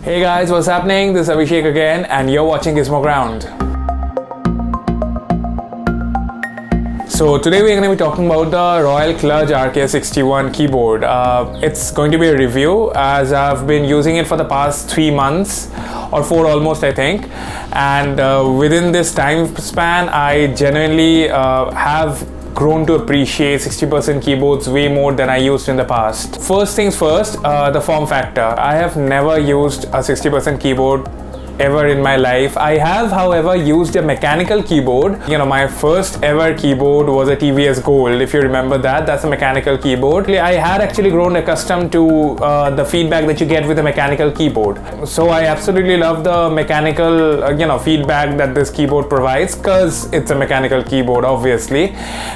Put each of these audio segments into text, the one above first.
Hey guys, what's happening? This is Abhishek again and you're watching Gizmo Ground. So today we're going to be talking about the Royal Kludge RK61 keyboard. It's going to be a review as I've been using it for the past 3 months or 4 almost, I think. And within this time span, I genuinely have grown to appreciate 60% keyboards way more than I used in the past. First things first, the form factor. I have never used a 60% keyboard ever in my life. I have, however, used a mechanical keyboard. My first ever keyboard was a TVS Gold, if you remember that. That's a mechanical keyboard. I had actually grown accustomed to the feedback that you get with a mechanical keyboard. So I absolutely love the mechanical, feedback that this keyboard provides because it's a mechanical keyboard, obviously.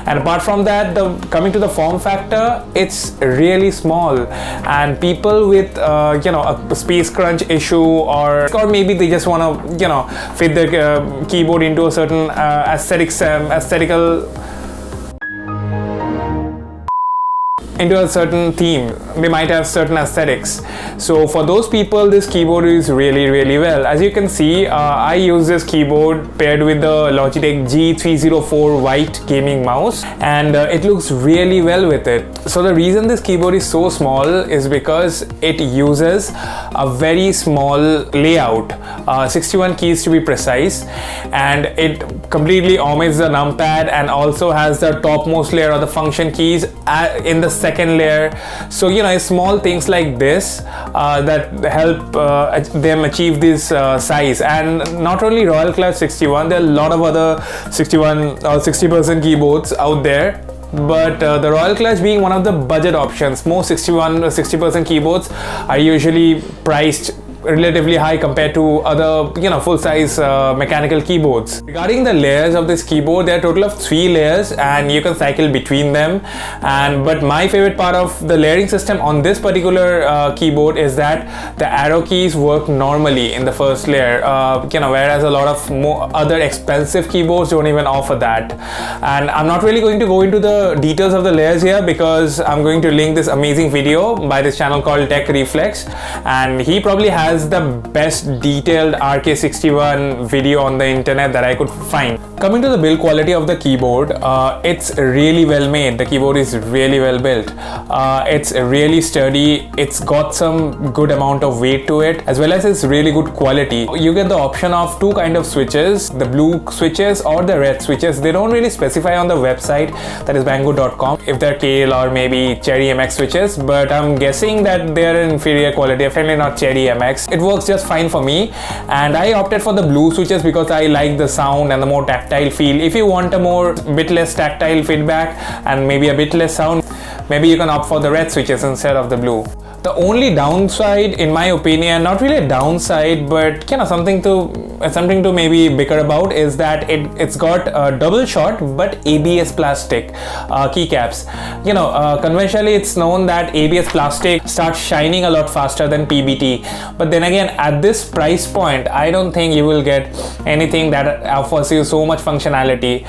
And apart from that, coming to the form factor, it's really small. And people with, a space crunch issue or maybe they just want to fit the keyboard into a certain into a certain theme. They might have certain aesthetics. So for those people, this keyboard is really well. As you can see, I use this keyboard paired with the Logitech G304 white gaming mouse, and it looks really well with it. So the reason this keyboard is so small is because it uses a very small layout, 61 keys to be precise, and it completely omits the numpad and also has the topmost layer of the function keys in the second layer. So it's small things like this that help them achieve this size. And not only Royal Kludge 61, there are a lot of other 61 or 60% keyboards out there. But the Royal Kludge being one of the budget options, most 60% keyboards are usually priced relatively high compared to other full-size mechanical keyboards. Regarding the layers of this keyboard, there are a total of 3 layers and you can cycle between them. But my favorite part of the layering system on this particular keyboard is that the arrow keys work normally in the first layer, whereas a lot of other expensive keyboards don't even offer that. And I'm not really going to go into the details of the layers here because I'm going to link this amazing video by this channel called Tech Reflex, and he probably has the best detailed RK61 video on the internet that I could find. Coming to the build quality of the keyboard, it's really well made. The keyboard is really well built. It's really sturdy. It's got some good amount of weight to it, as well as it's really good quality. You get the option of 2 kind of switches, the blue switches or the red switches. They don't really specify on the website, that is banggood.com, if they're Kailh or maybe Cherry MX switches, but I'm guessing that they're inferior quality, definitely not Cherry MX. It works just fine for me, and I opted for the blue switches because I like the sound and the more tactile feel. If you want a bit less tactile feedback and maybe a bit less sound, maybe you can opt for the red switches instead of the blue. The only downside, in my opinion, not really a downside, but something to maybe bicker about, is that it's got a double shot but ABS plastic keycaps. Conventionally it's known that ABS plastic starts shining a lot faster than PBT, but then again, at this price point, I don't think you will get anything that offers you so much functionality.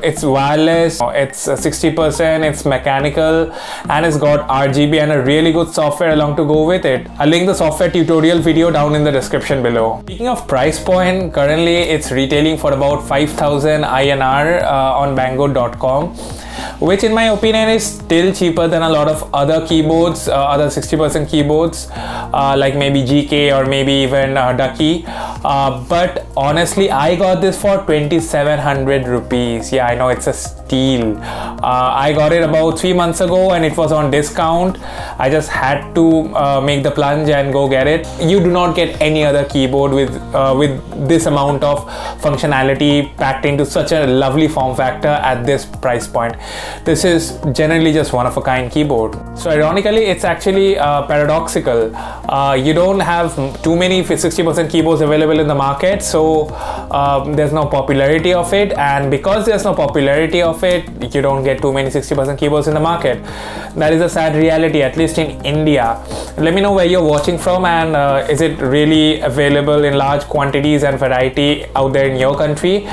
It's wireless, it's 60%, it's mechanical, and it's got RGB and a really good software along to go with it. I'll link the software tutorial video down in the description below. Speaking of price point, currently it's retailing for about 5,000 INR on banggood.com, which in my opinion is still cheaper than a lot of other keyboards, other 60% keyboards, like maybe GK or maybe even Ducky. But honestly, I got this for 2,700 rupees. Yeah, I know, it's a steal. I got it about 3 months ago and it was on discount. I just had to make the plunge and go get it. You do not get any other keyboard with this amount of functionality packed into such a lovely form factor at this price point. This is generally just one of a kind keyboard. So ironically, it's actually paradoxical. You don't have too many 60% keyboards available in the market, so there's no popularity of it, and because there's no popularity of of it, you don't get too many 60% keyboards in the market. That is a sad reality, at least in India. Let me know where you're watching from, and is it really available in large quantities and variety out there in your country?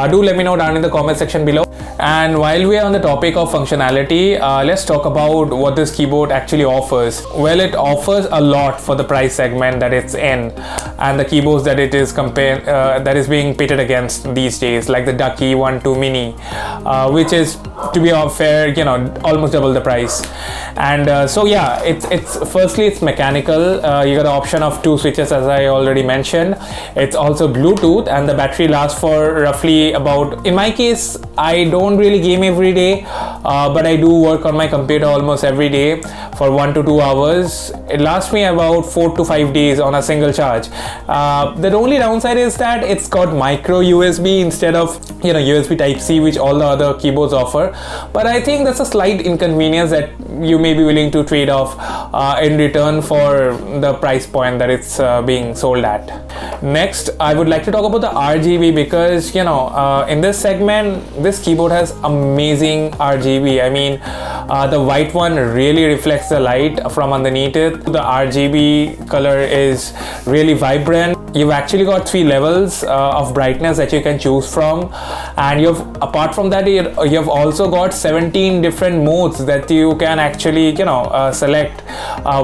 Do let me know down in the comment section below. And while we are on the topic of functionality, let's talk about what this keyboard actually offers. Well, it offers a lot for the price segment that it's in, and the keyboards that it is that is being pitted against these days, like the Ducky 1-2 Mini, which is, to be fair, almost double the price. And so yeah, it's firstly it's mechanical. You got the option of 2 switches, as I already mentioned. It's also Bluetooth, and the battery lasts for roughly about, in my case, I don't really game every day, but I do work on my computer almost every day for 1 to 2 hours. It lasts me about 4 to 5 days on a single charge. The only downside is that it's got micro USB instead of USB Type-C, which all the other keyboards offer. But I think that's a slight inconvenience that you may be willing to trade off in return for the price point that it's being sold at. Next, I would like to talk about the RGB, because in this segment, this keyboard has amazing RGB. I mean, the white one really reflects the light from underneath it. The RGB color is really vibrant. You've actually got 3 levels of brightness that you can choose from, and apart from that, you've also got 17 different modes that you can actually select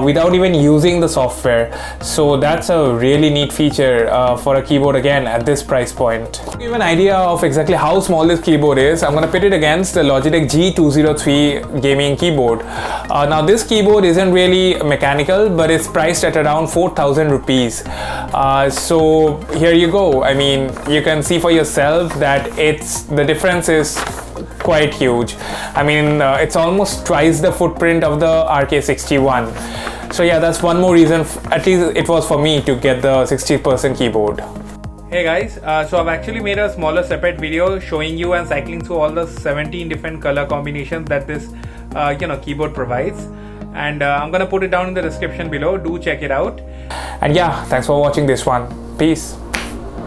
without even using the software. So that's a really neat feature for a keyboard, again, at this price point. To give an idea of exactly how small this keyboard is, I'm going to pit it against the Logitech G203 gaming keyboard. Now this keyboard isn't really mechanical, but it's priced at around 4,000 rupees. So here you go. I mean, you can see for yourself that the difference is quite huge. I mean, it's almost twice the footprint of the RK61. So yeah, that's one more reason, at least it was for me, to get the 60% keyboard. Hey guys, so I've actually made a smaller separate video showing you and cycling through all the 17 different color combinations that this keyboard provides, and I'm gonna put it down in the description below. Do check it out. And yeah, thanks for watching this one. Peace.